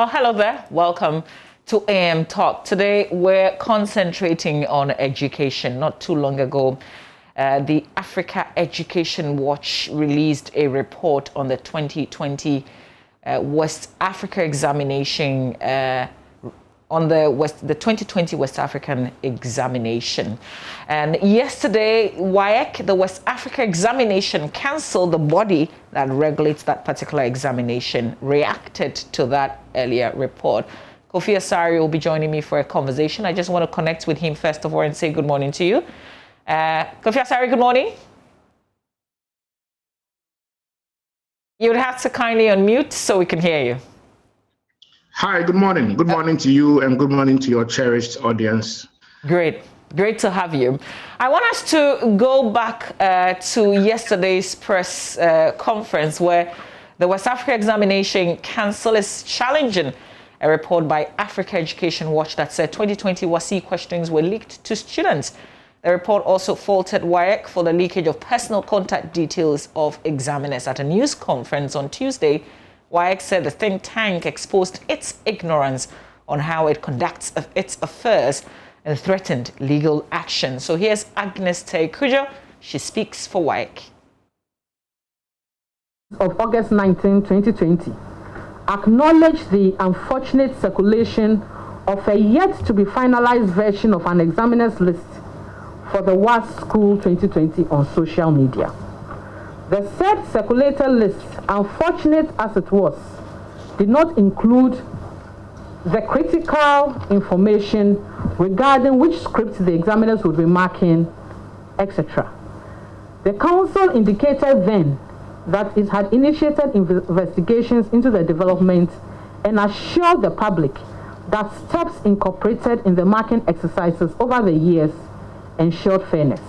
Oh, hello there. Welcome to AM Talk. Today, we're concentrating on education. Not too long ago, the Africa Education Watch released a report on the 2020 West Africa examination, on the 2020 West African examination. And yesterday, WAEC, the West Africa examination council, the body that regulates that particular examination, reacted to that earlier report. Kofi Asare will be joining me for a conversation. I just want to connect with him first of all and say good morning to you. Kofi Asare, good morning. You would have to kindly unmute so we can hear you. Hi, good morning. Good morning to you and good morning to your cherished audience. Great to have you. I want us to go back to yesterday's press conference where the West Africa Examination Council is challenging a report by Africa Education Watch that said 2020 WASSCE questions were leaked to students. The report also faulted WAEC for the leakage of personal contact details of examiners. At a news conference on Tuesday, WAEC said the think tank exposed its ignorance on how it conducts its affairs and threatened legal action. So here's Agnes Teikujo. She speaks for WAEC. Of August 19, 2020, acknowledged the unfortunate circulation of a yet-to-be finalized version of an examiner's list for the WASSCE School 2020 on social media. The said circulated list, unfortunate as it was, did not include the critical information regarding which script the examiners would be marking, etc. The council indicated then that it had initiated investigations into the development and assured the public that steps incorporated in the marking exercises over the years ensured fairness.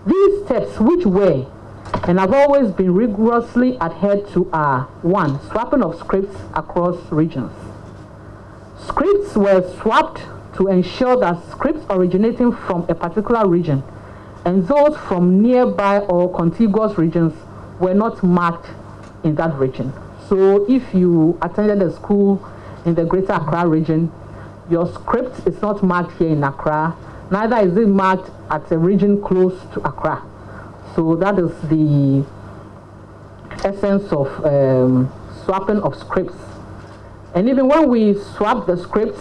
These steps, which were and have always been rigorously adhered to, are: 1. Swapping of scripts across regions. Scripts were swapped to ensure that scripts originating from a particular region and those from nearby or contiguous regions were not marked in that region. So if you attended a school in the Greater Accra region, your script is not marked here in Accra, neither is it marked at a region close to Accra. So that is the essence of swapping of scripts. And even when we swap the scripts,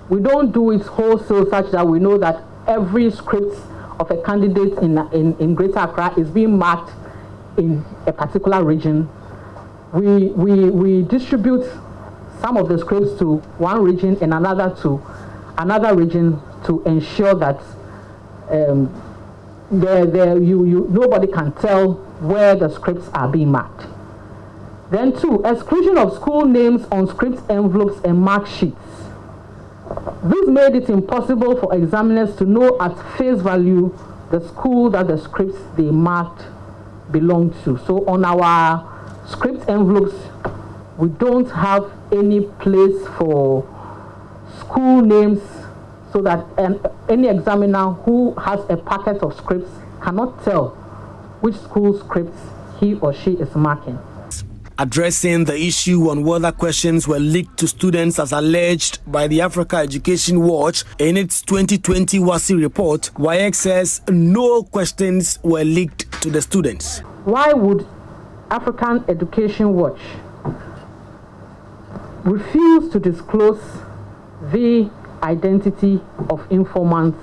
we don't do it wholesale such that we know that every script of a candidate in Greater Accra is being marked in a particular region. We distribute some of the scripts to one region and another to another region to ensure that nobody can tell where the scripts are being marked. Then 2, exclusion of school names on script envelopes and mark sheets. This made it impossible for examiners to know at face value the school that the scripts they marked belong to. So on our script envelopes, we don't have any place for school names, so that any examiner who has a packet of scripts cannot tell which school scripts he or she is marking. Addressing the issue on whether questions were leaked to students as alleged by the Africa Education Watch in its 2020 WASSCE report, WAEC says no questions were leaked to the students. Why would African Education Watch refuse to disclose the identity of informants?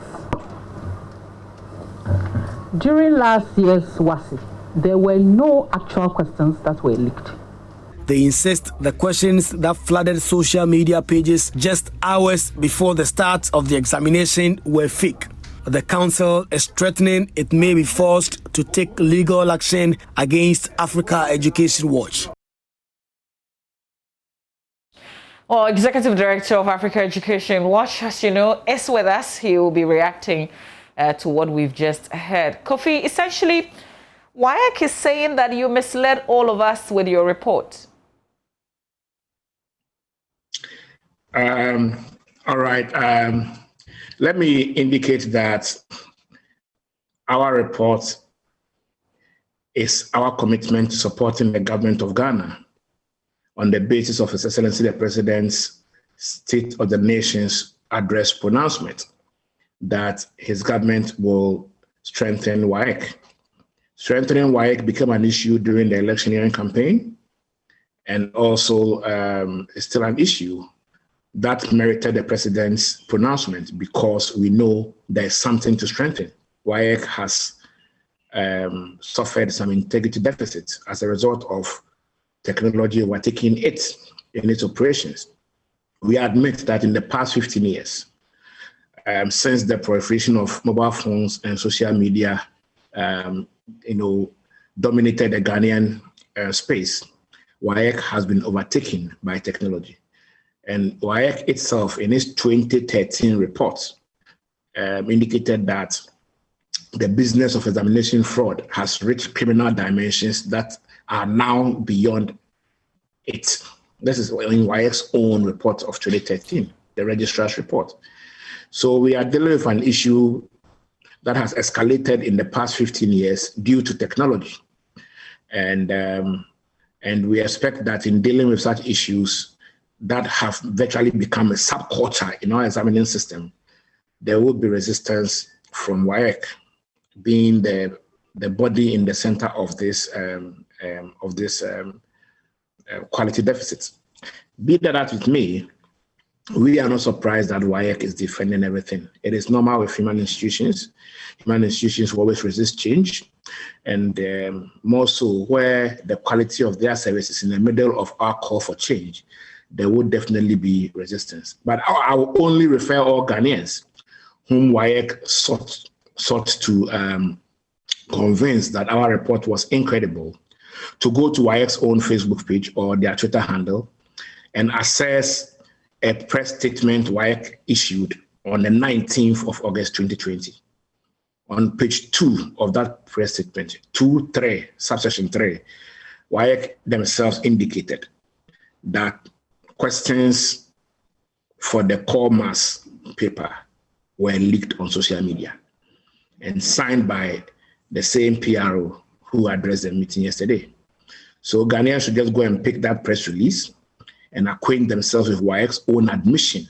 During last year's WASSCE, there were no actual questions that were leaked. They insist the questions that flooded social media pages just hours before the start of the examination were fake. The council is threatening it may be forced to take legal action against Africa Education Watch. Well, Executive Director of Africa Education Watch, as you know, is with us. He will be reacting to what we've just heard. Kofi, essentially, WAEC is saying that you misled all of us with your report. All right. Let me indicate that our report is our commitment to supporting the government of Ghana on the basis of His Excellency the President's State of the Nation's address pronouncement that his government will strengthen WAEC. Strengthening WAEC became an issue during the electioneering campaign, and also is still an issue that merited the President's pronouncement because we know there's something to strengthen. WAEC has suffered some integrity deficits as a result of technology overtaking it in its operations. We admit that in the past 15 years, since the proliferation of mobile phones and social media, dominated the Ghanaian space, WAEC has been overtaken by technology. And WAEC itself, in its 2013 report, indicated that the business of examination fraud has reached criminal dimensions that are now beyond it. This is in WAEC's own report of 2013, the registrar's report. So we are dealing with an issue that has escalated in the past 15 years due to technology. And we expect that in dealing with such issues that have virtually become a subculture in our examining system, there will be resistance from WAEC being the body in the center of this quality deficits. Be that as it may, we are not surprised that WAEC is defending everything. It is normal with human institutions. Human institutions will always resist change, and more so where the quality of their service is in the middle of our call for change, there would definitely be resistance. But I will only refer all Ghanaians whom WAEC sought to convince that our report was incredible to go to WAEC's own Facebook page or their Twitter handle and assess a press statement WAEC issued on the 19th of August 2020. On page 2 of that press statement, 2.3, subsection 3, WAEC themselves indicated that questions for the core mass paper were leaked on social media and signed by the same PRO who addressed the meeting yesterday. So Ghanaians should just go and pick that press release and acquaint themselves with WAEC's own admission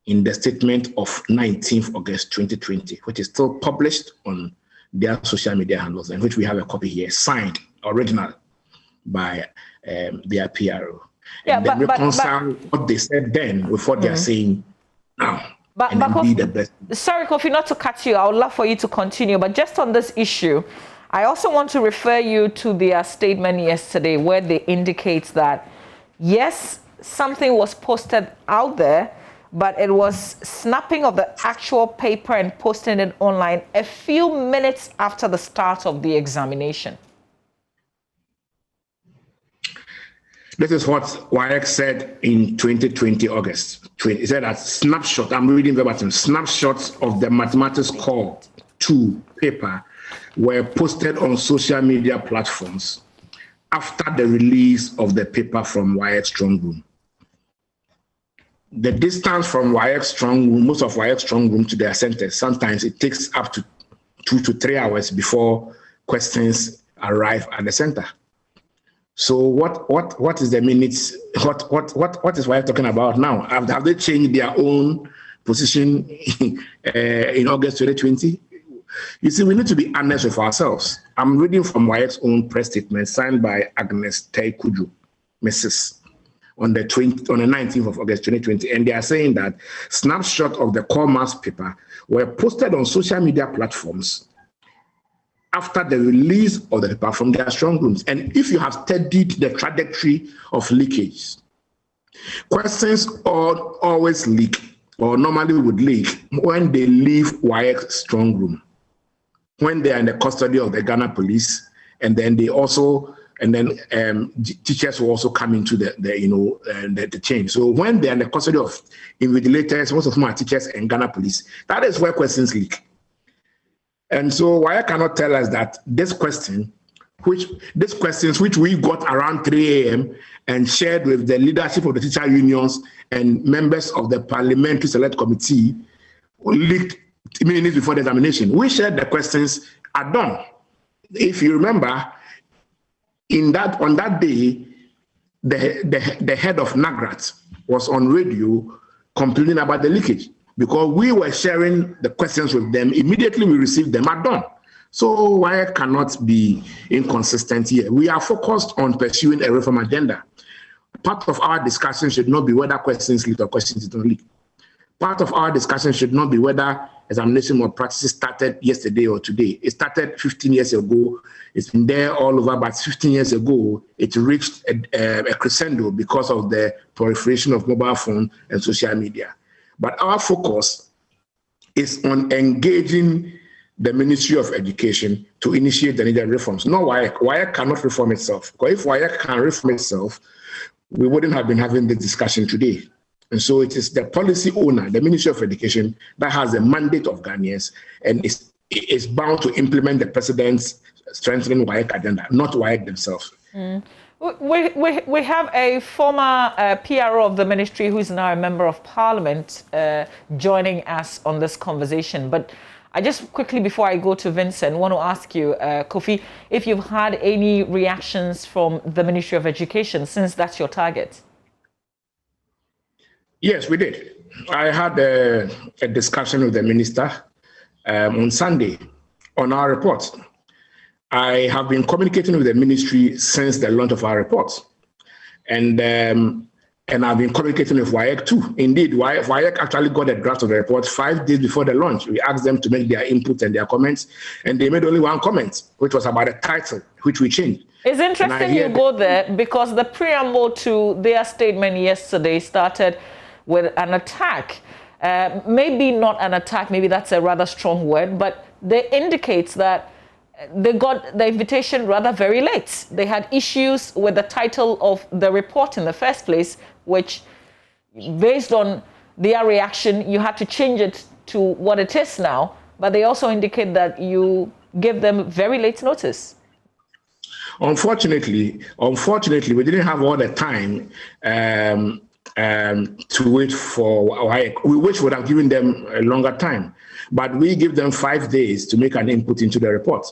in the statement of 19th August 2020, which is still published on their social media handles, and which we have a copy here, signed, original, by their PRO. Yeah, and then reconcile what they said then with what they're saying now. But Kofi, sorry, Kofi, not to cut you. I would love for you to continue, but just on this issue, I also want to refer you to their statement yesterday where they indicate that, yes, something was posted out there, but it was snapping of the actual paper and posting it online a few minutes after the start of the examination. This is what WAEC said in 2020 August. It said that snapshot, I'm reading verbatim, snapshots of the mathematics core 2 paper were posted on social media platforms after the release of the paper from WAEC Strong Room. The distance from WAEC Strong Room, most of WAEC Strong Room to their centers, sometimes it takes up to 2 to 3 hours before questions arrive at the center. So what is the minutes? What is WAEC talking about now? Have they changed their own position in August 2020? You see, we need to be honest with ourselves. I'm reading from WAEC's own press statement signed by Agnes Taikuju, Mrs. on the 19th of August 2020, and they are saying that snapshots of the core mass paper were posted on social media platforms after the release of the paper from their strong rooms. And if you have studied the trajectory of leakage, questions always leak, or normally would leak, when they leave WAEC's strong room, when they are in the custody of the Ghana police, and then they also, teachers will also come into the chain. So when they are in the custody of invigilators, most of them are teachers and Ghana police, that is where questions leak. And so WAEC cannot tell us that these questions which we got around 3 a.m. and shared with the leadership of the teacher unions and members of the Parliamentary Select Committee leaked minutes before the examination. We shared the questions at dawn. If you remember, on that day, the head of NAGRAT was on radio complaining about the leakage because we were sharing the questions with them. Immediately we received them at dawn. So why cannot be inconsistent here? We are focused on pursuing a reform agenda. Part of our discussion should not be whether questions leak or questions don't leak. Part of our discussion should not be whether examination or practices started yesterday or today. It started 15 years ago. It's been there all over, but 15 years ago, it reached a crescendo because of the proliferation of mobile phone and social media. But our focus is on engaging the Ministry of Education to initiate the needed reforms. No, WAEC. WAEC cannot reform itself. Because if WAEC can reform itself, we wouldn't have been having this discussion today. And so it is the policy owner, the Ministry of Education, that has the mandate of Ghanaians and is bound to implement the president's strengthening WAEC agenda, not WAEC themselves. Mm. We have a former PRO of the ministry who is now a member of parliament joining us on this conversation. But I just quickly, before I go to Vincent, want to ask you, Kofi, if you've had any reactions from the Ministry of Education, since that's your target. Yes, we did. I had a discussion with the minister on Sunday on our report. I have been communicating with the ministry since the launch of our report. And I've been communicating with WAEC too. Indeed, WAEC actually got a draft of the report 5 days before the launch. We asked them to make their input and their comments, and they made only one comment, which was about the title, which we changed. It's interesting you go there because the preamble to their statement yesterday started with an attack. Maybe not an attack, maybe that's a rather strong word, but they indicates that they got the invitation rather very late. They had issues with the title of the report in the first place, which, based on their reaction, you had to change it to what it is now. But they also indicate that you gave them very late notice. Unfortunately, we didn't have all the time to wait for WAEC. We wish we would have given them a longer time, but we give them 5 days to make an input into the report.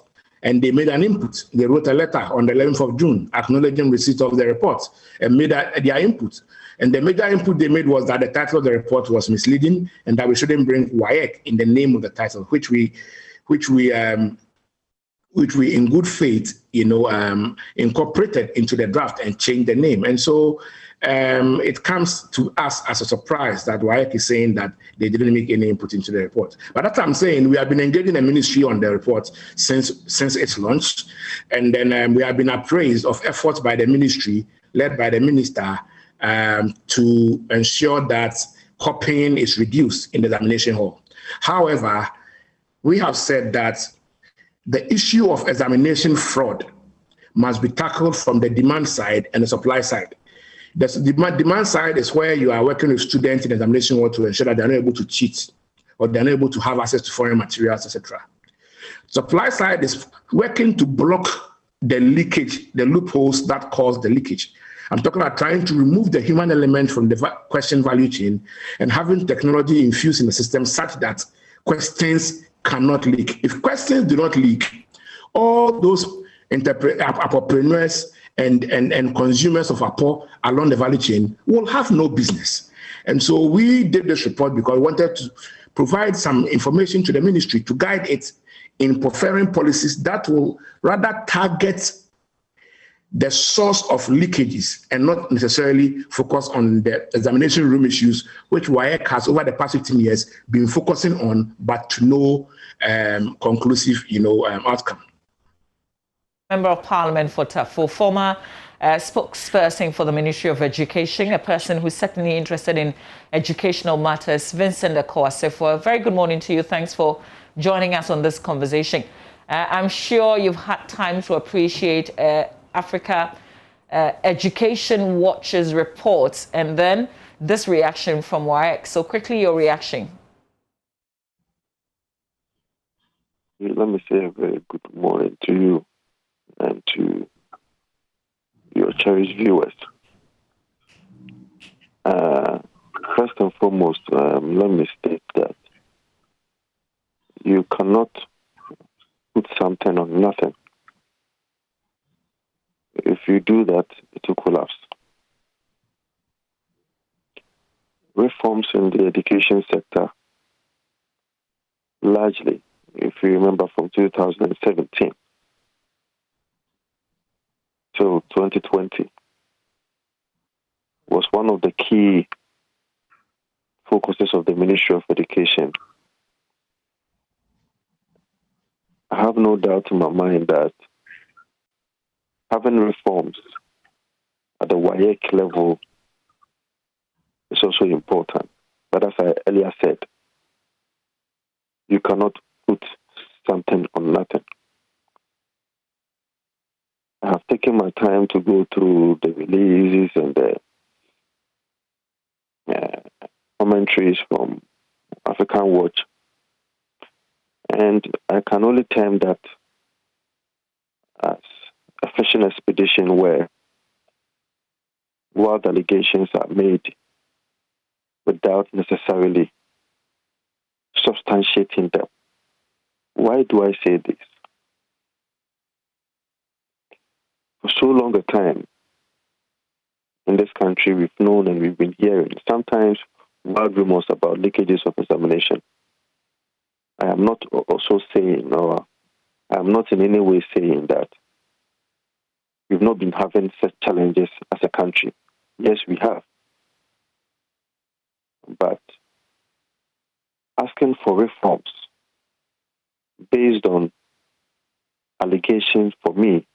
And they made an input. They wrote a letter on the 11th of June acknowledging receipt of the report and made their input. And the major input they made was that the title of the report was misleading and that we shouldn't bring WAEC in the name of the title, which we in good faith, incorporated into the draft and changed the name. And so it comes to us as a surprise that WAEC is saying that they didn't make any input into the report. But that's what I'm saying. We have been engaging the ministry on the report since its launch. And then we have been appraised of efforts by the ministry, led by the minister, to ensure that copying is reduced in the examination hall. However, we have said that the issue of examination fraud must be tackled from the demand side and the supply side. The demand side is where you are working with students in the examination hall to ensure that they're not able to cheat or they're not able to have access to foreign materials, etc. Supply side is working to block the leakage, the loopholes that cause the leakage. I'm talking about trying to remove the human element from the question value chain and having technology infused in the system such that questions cannot leak. If questions do not leak, all those entrepreneurs and consumers of Apo along the value chain will have no business. And so we did this report because we wanted to provide some information to the ministry to guide it in preferring policies that will rather target the source of leakages and not necessarily focus on the examination room issues, which WAEC has over the past 15 years been focusing on, but to no conclusive, outcome. Member of Parliament for Tafo, former spokesperson for the Ministry of Education, a person who's certainly interested in educational matters, Vincent Akowasefo. A very good morning to you. Thanks for joining us on this conversation. I'm sure you've had time to appreciate Africa Education Watch's reports and then this reaction from WAEC. So quickly, your reaction. Let me say a very good morning to you and to your cherished viewers. First and foremost, let me state that you cannot put something on nothing. If you do that, it will collapse. reforms in the education sector, largely, if you remember, from 2017 to 2020, was one of the key focuses of the Ministry of Education. I have no doubt in my mind that having reforms at the WAEC level is also important. But as I earlier said, you cannot put something on nothing. I have taken my time to go through the releases and the commentaries from African Watch, and I can only term that as a fishing expedition where wild allegations are made without necessarily substantiating them. Why do I say this? For so long a time in this country, we've known and we've been hearing sometimes wild rumors about leakages of examination. I am not also saying, or I am not in any way saying that we've not been having such challenges as a country. Yes, we have. But asking for reforms based on allegations, for me,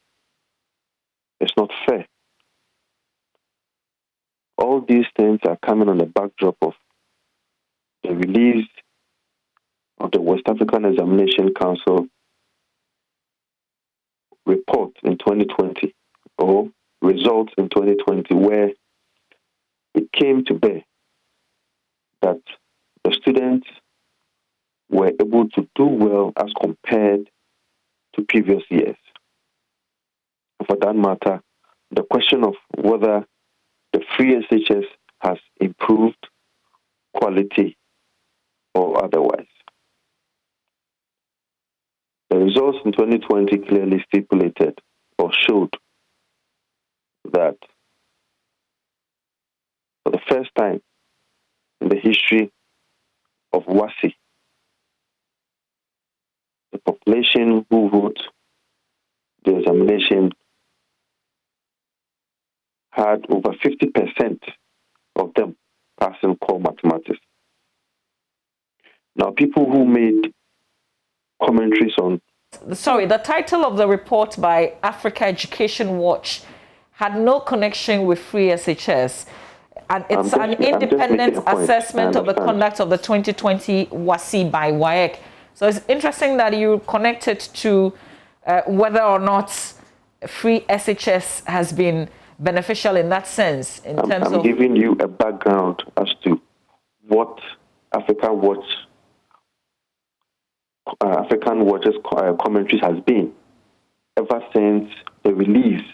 is not fair. All these things are coming on the backdrop of the release of the West African Examination Council report in 2020, or results in 2020, where it came to bear that the students were able to do well as compared to previous years. For that matter, the question of whether the free SHS has improved quality or otherwise. The results in 2020 clearly stipulated or showed that for the first time in the history of WASSCE, the population who wrote the examination had over 50% of them passing core mathematics. Now, people who made commentaries on... Sorry, the title of the report by Africa Education Watch had no connection with free SHS. And it's an independent assessment of the conduct of the 2020 WASSCE by WAEC. So it's interesting that you connected to whether or not free SHS has been beneficial in that sense. I'm giving you a background as to what African Watch's commentaries has been ever since the release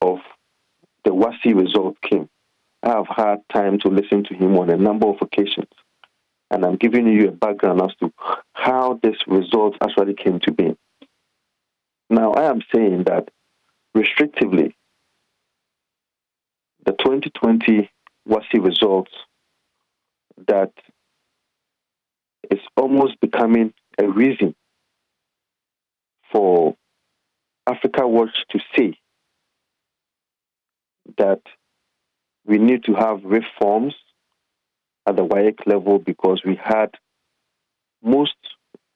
of the WASSCE result came. I have had time to listen to him on a number of occasions, and I'm giving you a background as to how this result actually came to be. Now, I am saying that restrictively, the 2020 WASSCE results that is almost becoming a reason for Africa Watch to say that we need to have reforms at the WAEC level because we had most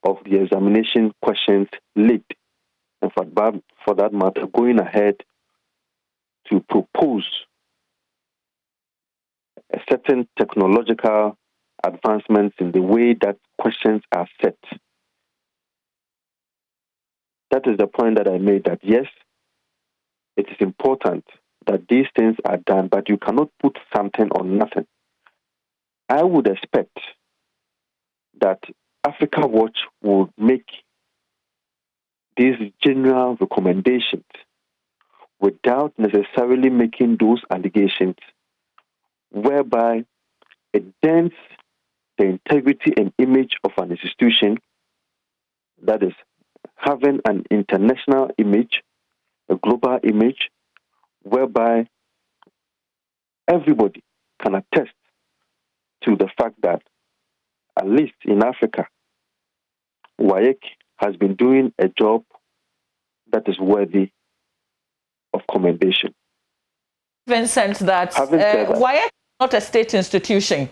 of the examination questions late. And for that matter, going ahead to propose a certain technological advancements in the way that questions are set. That is the point that I made, that yes, it is important that these things are done, but you cannot put something on nothing. I would expect that Africa Watch will make these general recommendations without necessarily making those allegations whereby it dents the integrity and image of an institution, that is, having an international image, a global image, whereby everybody can attest to the fact that, at least in Africa, WAEC has been doing a job that is worthy of commendation. Vincent, that WAEC is not a state institution.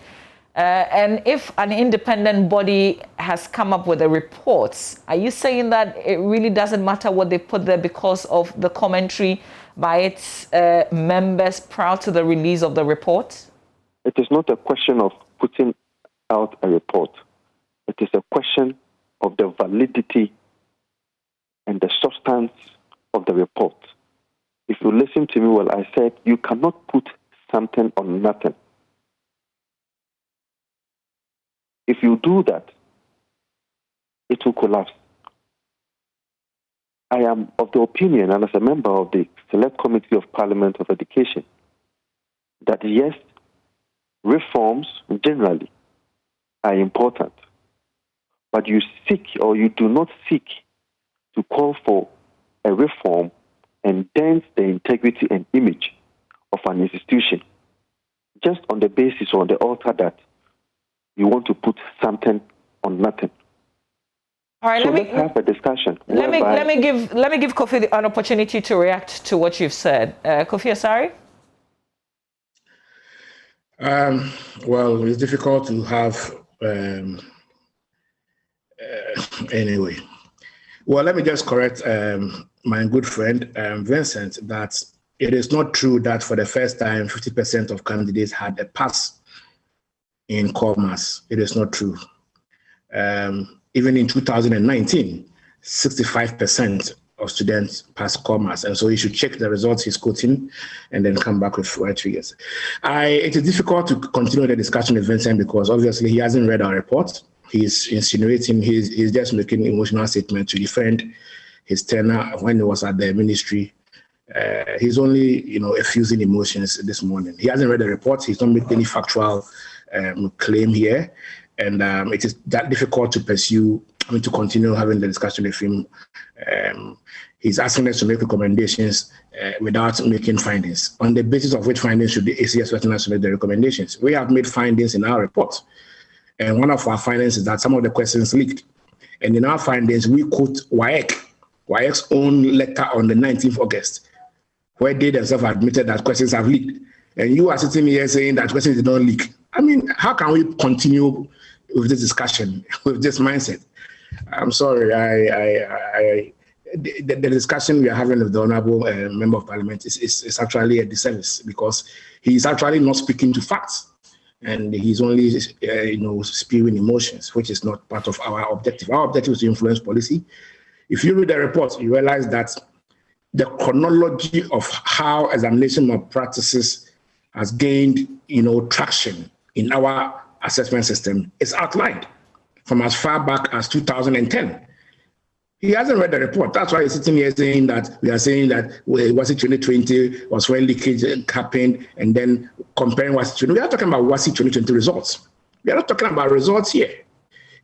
And if an independent body has come up with a report, are you saying that it really doesn't matter what they put there because of the commentary by its members prior to the release of the report? It is not a question of putting out a report. It is a question of the validity and the substance of the report. If you listen to me well, I said you cannot put something on nothing. If you do that, it will collapse. I am of the opinion, and as a member of the Select Committee of Parliament of Education, that yes, reforms generally are important, but you seek or you do not seek to call for a reform and dent the integrity and image of an institution just on the basis or on the altar that you want to put something on nothing. All right, so let's have a discussion. Let me give Kofi an opportunity to react to what you've said. Kofi Asare? Well, it's difficult to have anyway. Well, let me just correct my good friend Vincent that it is not true that for the first time 50% of candidates had a pass in commerce. It is not true. Even in 2019, 65% of students passed commerce. And so you should check the results he's quoting and then come back with right figures. It is difficult to continue the discussion with Vincent because obviously he hasn't read our report. He's insinuating, he's just making emotional statement to defend his tenure when he was at the ministry. He's only, effusing emotions this morning. He hasn't read the report. He's not making any factual claim here. And it is that difficult to pursue, to continue having the discussion with him. He's asking us to make recommendations without making findings. On the basis of which findings should the ACS recommend us to make the recommendations? We have made findings in our report. And one of our findings is that some of the questions leaked. And in our findings, we quote WAEC's own letter on the 19th of August, where they themselves admitted that questions have leaked. And you are sitting here saying that questions did not leak. I mean, how can we continue with this discussion, with this mindset? I'm sorry. The discussion we are having with the Honorable Member of Parliament is actually a disservice because he's actually not speaking to facts. And he's only, spewing emotions, which is not part of our objective. Our objective is to influence policy. If you read the report, you realize that the chronology of how examination malpractices has gained, traction in our assessment system is outlined from as far back as 2010. He hasn't read the report. That's why he's sitting here saying that we are saying that WASSCE 2020 was when leakage happened, and then comparing WASSCE 2020. We are talking about WASSCE 2020 results. We are not talking about results here.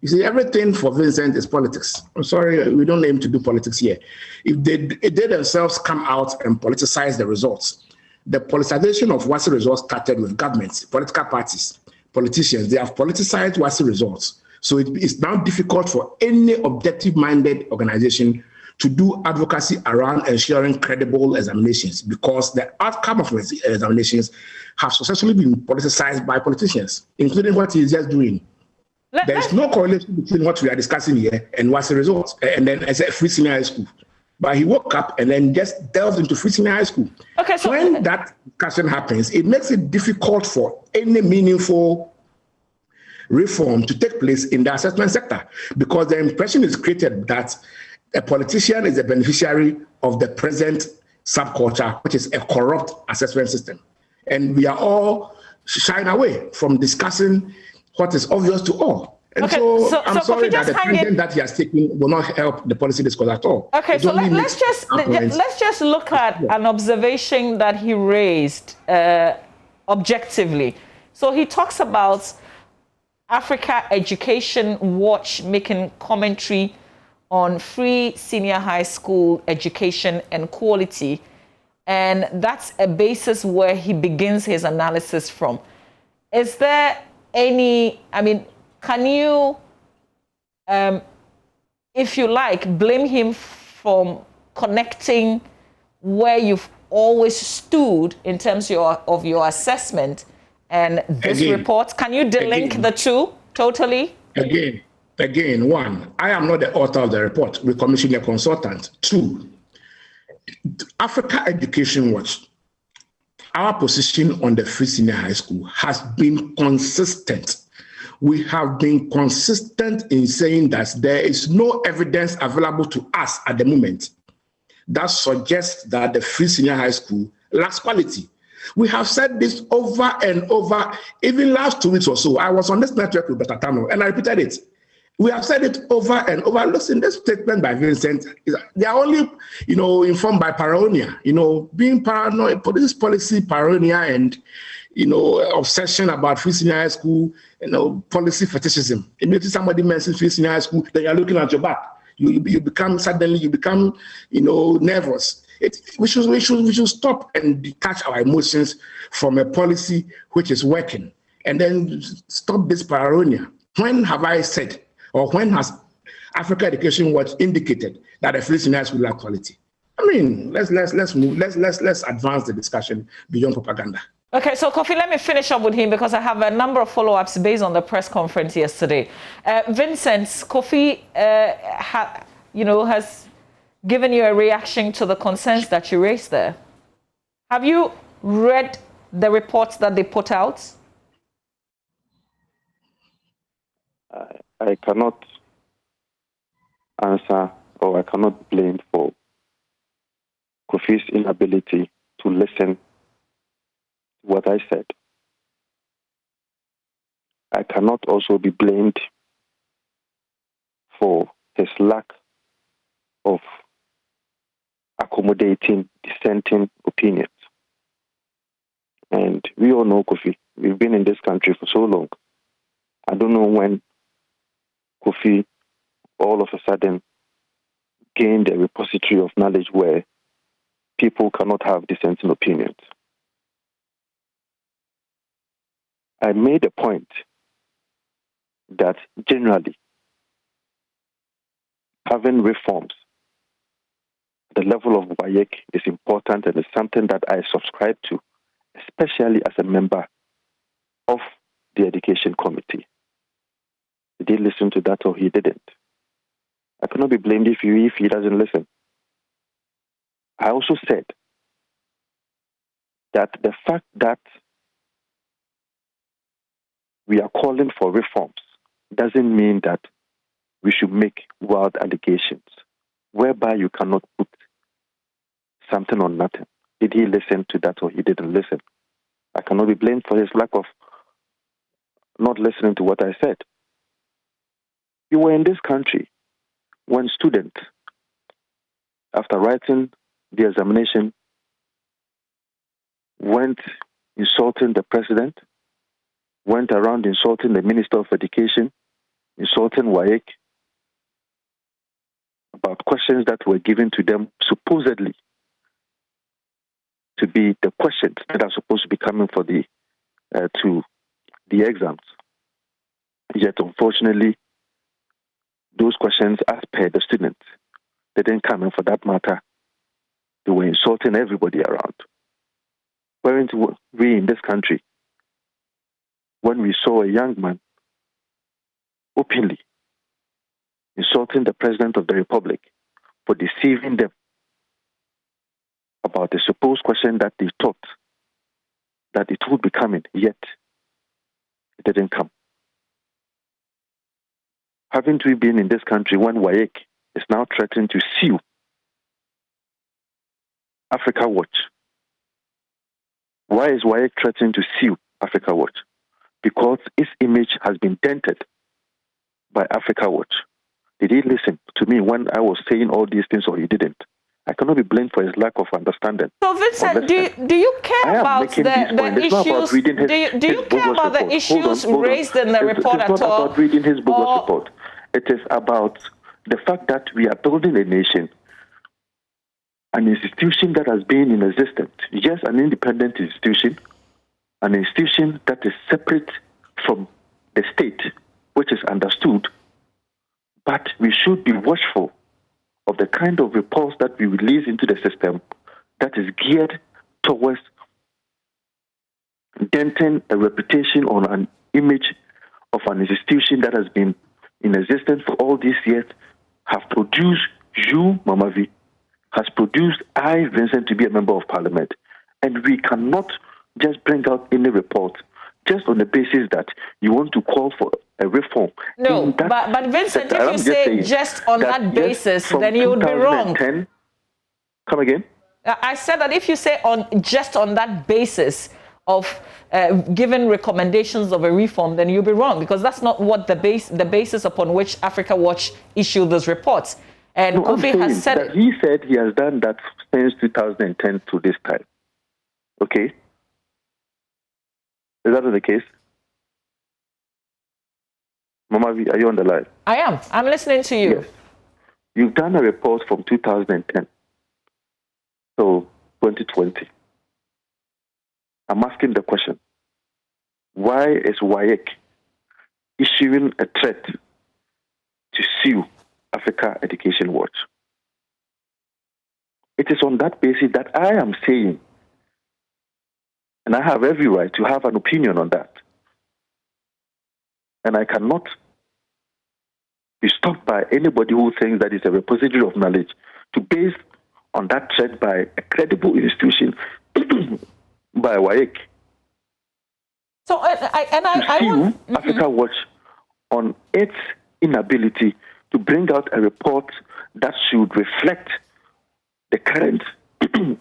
You see, everything for Vincent is politics. I'm sorry, we don't aim to do politics here. If they themselves come out and politicize the results, the politicization of WASSCE results started with governments, political parties, politicians. They have politicized WASSCE results. So it is now difficult for any objective-minded organization to do advocacy around ensuring credible examinations because the outcome of examinations have successfully been politicized by politicians, including what he is just doing. There is no correlation between what we are discussing here and what's the results. And then I said free senior high school. But he woke up and then just delved into free senior high school. Okay, so when that discussion happens, it makes it difficult for any meaningful reform to take place in the assessment sector because the impression is created that a politician is a beneficiary of the present subculture, which is a corrupt assessment system. And we are all shying away from discussing what is obvious to all. And so I'm sorry that the tangent that he has taken will not help the policy discourse at all. Okay, so let's just look at an observation that he raised objectively. So he talks about Africa Education Watch making commentary on free senior high school education and quality. And that's a basis where he begins his analysis from. Is there any, I mean, can you, if you like, blame him for connecting where you've always stood in terms of your assessment and this report? Can you delink the two totally? Again, one, I am not the author of the report. We commissioned a consultant. Two, Africa Education Watch, our position on the free senior high school has been consistent. We have been consistent in saying that there is no evidence available to us at the moment that suggests that the free senior high school lacks quality. We have said this over and over. Even last 2 weeks or so, I was on this network with Dr. Tano, and I repeated it. We have said it over and over. Listen, this statement by Vincent, they are only, informed by paranoia. Being paranoid, this policy paranoia and, obsession about free senior high school, policy fetishism. Immediately somebody mentions free senior high school, then you're looking at your back. You become nervous. We should stop and detach our emotions from a policy which is working, and then stop this paranoia. When have I said, or when has Africa Education Watch indicated that a free senior high school lack quality? I mean, let's move. Let's advance the discussion beyond propaganda. Okay, so Kofi, let me finish up with him because I have a number of follow-ups based on the press conference yesterday. Vincent, Kofi, has given you a reaction to the concerns that you raised there. Have you read the reports that they put out? I cannot answer, or I cannot blame for Kofi's inability to listen to what I said. I cannot also be blamed for his lack of accommodating dissenting opinions. And we all know Kofi. We've been in this country for so long. I don't know when Kofi all of a sudden gained a repository of knowledge where people cannot have dissenting opinions. I made a point that generally having reforms at the level of WAEC is important and is something that I subscribe to, especially as a member of the Education Committee. Did he listen to that or he didn't? I cannot be blamed if he doesn't listen. I also said that the fact that we are calling for reforms doesn't mean that we should make wild allegations whereby you cannot put something on nothing. Did he listen to that or he didn't listen? I cannot be blamed for his lack of not listening to what I said. You were in this country when students, after writing the examination, went insulting the president, went around insulting the Minister of Education, insulting WAEC, about questions that were given to them supposedly to be the questions that are supposed to be coming for the exams. Yet, unfortunately, those questions, as per the students, they didn't come in. For that matter, they were insulting everybody around. Weren't we in this country when we saw a young man openly insulting the President of the Republic for deceiving them about the supposed question that they thought that it would be coming, yet it didn't come? Haven't we been in this country when WAEC is now threatening to sue Africa Watch? Why is WAEC threatening to sue Africa Watch? Because its image has been dented by Africa Watch. Did he listen to me when I was saying all these things or he didn't? I cannot be blamed for his lack of understanding. So Vincent, do you care about the issues? Do you care about the issues raised in the report at all? It's not about reading his bogus report. It is about the fact that we are building a nation, an institution that has been in existence. Yes, an independent institution, an institution that is separate from the state, which is understood, but we should be watchful of the kind of reports that we release into the system that is geared towards denting a reputation or an image of an institution that has been in existence for all these years, have produced you, Mama V, has produced I, Vincent, to be a member of parliament. And we cannot just bring out any report just on the basis that you want to call for a reform. No, but Vincent, if you say just on that basis, then you would be wrong. Come again? I said that if you say just on that basis of giving recommendations of a reform, then you'll be wrong, because that's not what the basis upon which Africa Watch issued those reports. And Kofi has said that he said he has done that since 2010 to this time. Okay? Is that the case? Mama V, are you on the line? I am. I'm listening to you. Yes. You've done a report from 2010 to 2020. I'm asking the question, why is WAEC issuing a threat to sue Africa Education Watch? It is on that basis that I am saying, and I have every right to have an opinion on that, and I cannot be stopped by anybody who thinks that it's a repository of knowledge to base on that threat by a credible institution by WAEC. So I sue Africa Watch on its inability to bring out a report that should reflect the current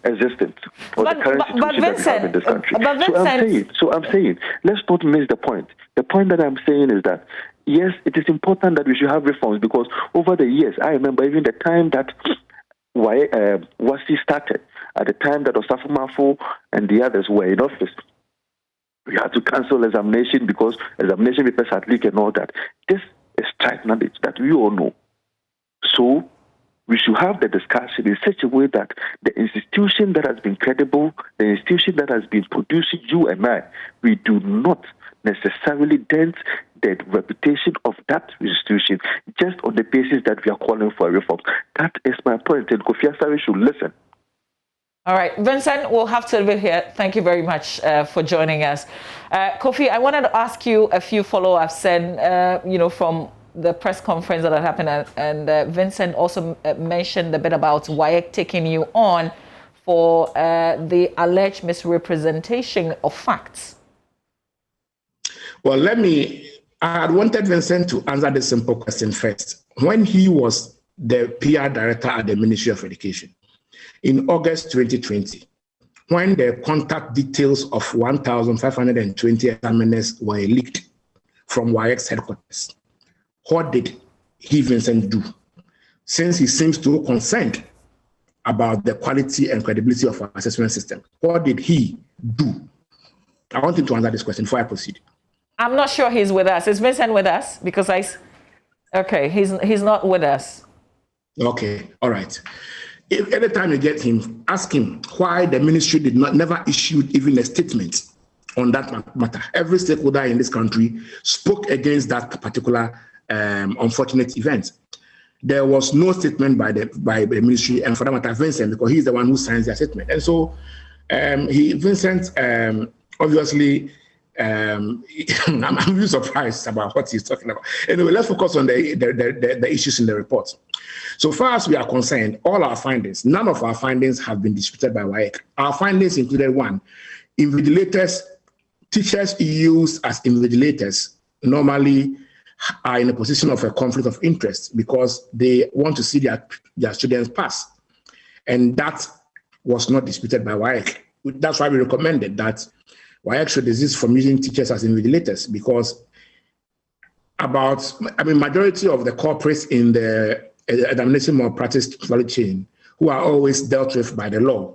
existence or the current situation that we have in this country. So I'm saying, let's not miss the point. The point that I'm saying is that, yes, it is important that we should have reforms, because over the years, I remember even the time that WASSCE started, at the time that Osafo Mafo and the others were in office, we had to cancel examination because examination papers had leaked and all that. This is trite knowledge that we all know. So we should have the discussion in such a way that the institution that has been credible, the institution that has been producing you and I, we do not necessarily dent the reputation of that institution just on the basis that we are calling for a reform. That is my point, and Kofi Asare should listen. All right, Vincent, we'll have to leave it here. Thank you very much for joining us. Kofi, I wanted to ask you a few follow-ups, and from the press conference that had happened, and Vincent also mentioned a bit about WAEC taking you on for the alleged misrepresentation of facts. Well, I had wanted Vincent to answer this simple question first. When he was the PR director at the Ministry of Education, in August 2020, when the contact details of 1,520 examiners were leaked from WAEC's headquarters, what did he, Vincent, do? Since he seems too concerned about the quality and credibility of our assessment system, what did he do? I want him to answer this question before I proceed. I'm not sure he's with us. Is Vincent with us? Because okay, he's not with us. Okay, all right. If anytime you get him, ask him why the ministry never issued even a statement on that matter. Every stakeholder in this country spoke against that particular unfortunate event. There was no statement by the ministry, and for that matter, Vincent, because he's the one who signs the statement. And so Vincent obviously. I'm really surprised about what he's talking about. Anyway, let's focus on the issues in the report. So far as we are concerned, all our findings, none of our findings have been disputed by WAEC. Our findings included: one, invigilators, teachers used as invigilators normally are in a position of a conflict of interest because they want to see their students pass. And that was not disputed by WAEC. That's why we recommended that WAEC should desist from using teachers as invigilators, because majority of the corporates in the examination malpractice value chain who are always dealt with by the law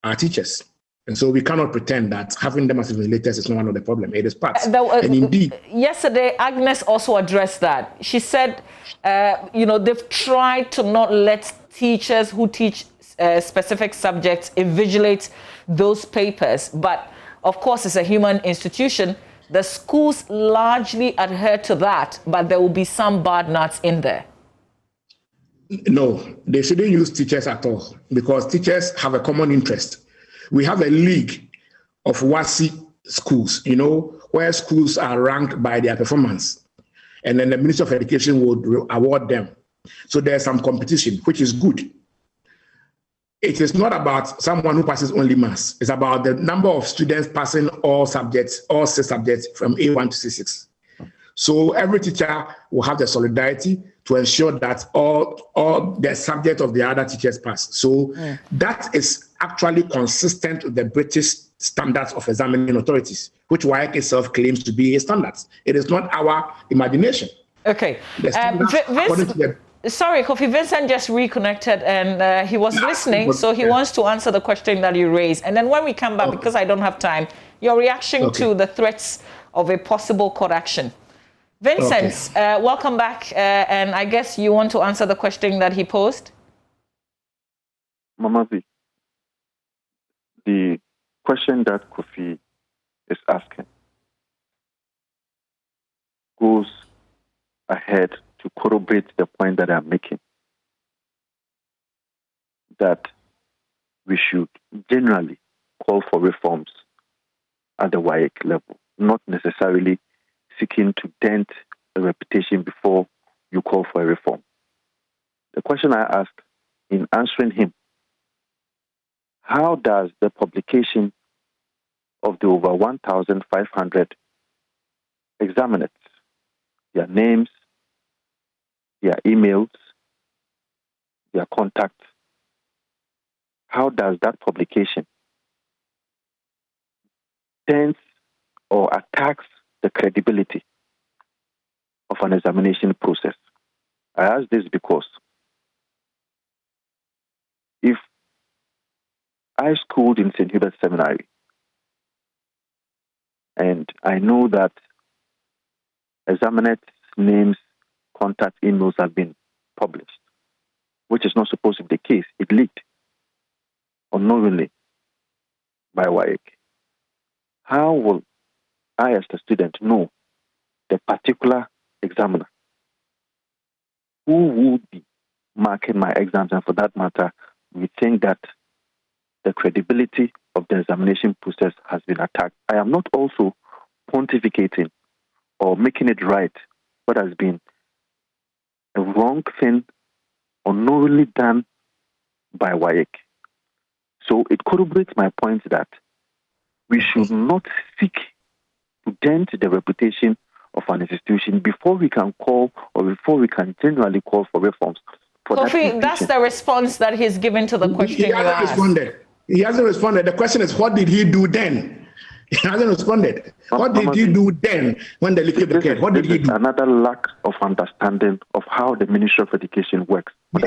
are teachers. And so we cannot pretend that having them as invigilators is not one of the problem. It is part. And indeed, yesterday, Agnes also addressed that. She said, they've tried to not let teachers who teach specific subjects invigilate those papers, but of course, it's a human institution. the schools largely adhere to that, but there will be some bad nuts in there? No, they shouldn't use teachers at all, because teachers have a common interest. We have a league of WASSCE schools, where schools are ranked by their performance. And then the Ministry of Education would award them. So there's some competition, which is good. It is not about someone who passes only maths. It's about the number of students passing all 6 subjects from A1 to C6. So every teacher will have the solidarity to ensure that all the subjects of the other teachers pass. So that is actually consistent with the British standards of examining authorities, which WAEC itself claims to be a standard. It is not our imagination. Okay. Sorry, Kofi, Vincent just reconnected and he was listening, so he wants to answer the question that you raised. And then when we come back, because I don't have time, your reaction to the threats of a possible court action. Vincent, welcome back. And I guess you want to answer the question that he posed? Mamazi, the question that Kofi is asking goes ahead to corroborate the point that I'm making, that we should generally call for reforms at the WAEC level, not necessarily seeking to dent a reputation before you call for a reform. The question I asked in answering him, how does the publication of the over 1,500 examiners, their names, their emails, their contacts, how does that publication dents or attacks the credibility of an examination process? I ask this because if I schooled in St. Hubert's Seminary and I know that examiners' names, contact emails have been published, which is not supposed to be the case. It leaked unknowingly by WAEC. How will I, as a student, know the particular examiner who would be marking my exams? And for that matter, we think that the credibility of the examination process has been attacked. I am not also pontificating or making it right what has been a wrong thing unknowingly done by WAEC. So it corroborates my point that we should not seek to dent the reputation of an institution before we can call or before we can generally call for reforms. Kofi, that's the response that he's given to the question you asked. He hasn't responded. The question is, what did he do then? He hasn't responded. What did he do then when the leakage occurred? What did he do? Another lack of understanding of how the Ministry of Education works. What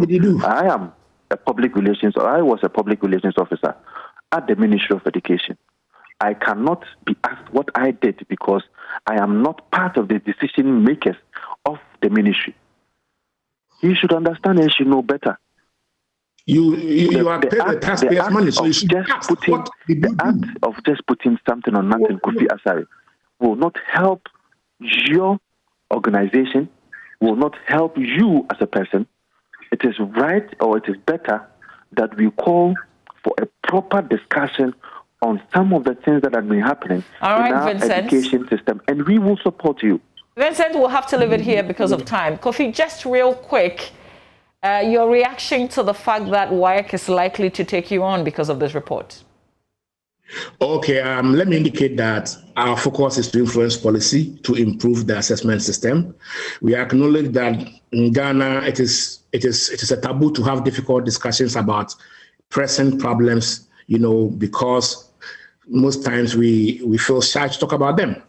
did he do? I was a public relations officer at the Ministry of Education. I cannot be asked what I did because I am not part of the decision makers of the ministry. You should understand and you should know better. You are paying the taxpayers' money, so you should ask what did you do? The act of just putting something on nothing, Kofi Asare, will not help your organization, will not help you as a person. It is right, or it is better that we call for a proper discussion on some of the things that have been happening in our education system, and we will support you. Vincent, we'll have to leave it here because of time. Kofi, just real quick, your reaction to the fact that WAEC is likely to take you on because of this report? Okay, let me indicate that our focus is to influence policy to improve the assessment system. We acknowledge that in Ghana, it is a taboo to have difficult discussions about pressing problems, because most times we feel shy to talk about them.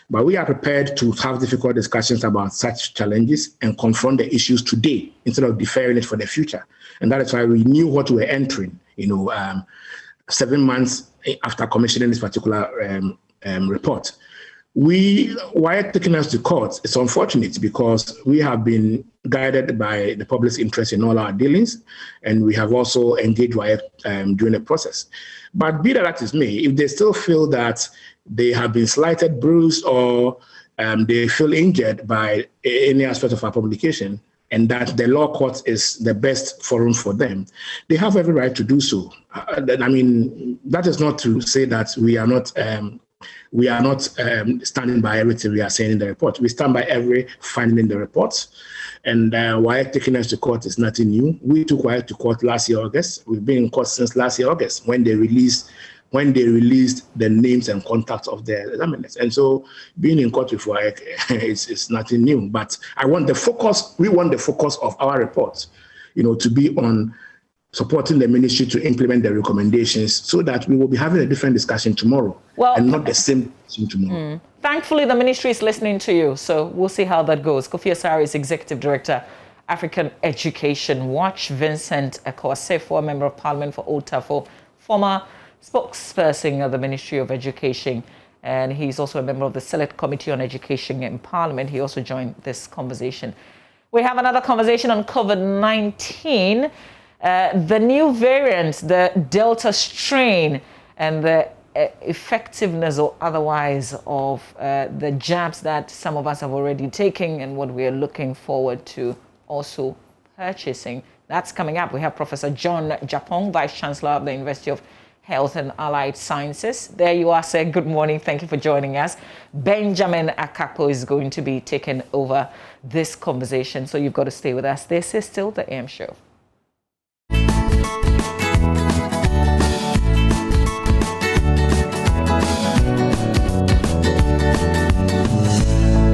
But we are prepared to have difficult discussions about such challenges and confront the issues today instead of deferring it for the future. And that is why we knew what we were entering, 7 months after commissioning this particular report. Why taking us to court? It's unfortunate because we have been guided by the public's interest in all our dealings, and we have also engaged WAEC during the process. But be that as may, if they still feel that they have been slighted, bruised, or they feel injured by any aspect of our publication, and that the law court is the best forum for them, they have every right to do so. I mean, that is not to say that we are not standing by everything we are saying in the report. We stand by every finding in the report. And WAEC taking us to court is nothing new. We took WAEC to court last year, August. We've been in court since last year, August, when they released the names and contacts of the examiners. And so being in court with WAEC is nothing new. But we want the focus of our report, to be on supporting the ministry to implement the recommendations, so that we will be having a different discussion tomorrow, and not the same discussion tomorrow. Thankfully, the ministry is listening to you, so we'll see how that goes. Kofi Asare is Executive Director, African Education Watch. Vincent Akosefo, Member of Parliament for Old Tafo, former spokesperson of the Ministry of Education, and he's also a member of the Select Committee on Education in Parliament. He also joined this conversation. We have another conversation on COVID-19. The new variant, the Delta strain, and the effectiveness or otherwise of the jabs that some of us have already taken, and what we are looking forward to also purchasing. That's coming up. We have Professor John Japong, Vice Chancellor of the University of Health and Allied Sciences. There you are, sir. Good morning. Thank you for joining us. Benjamin Akapo is going to be taking over this conversation, so you've got to stay with us. This is still the AM Show.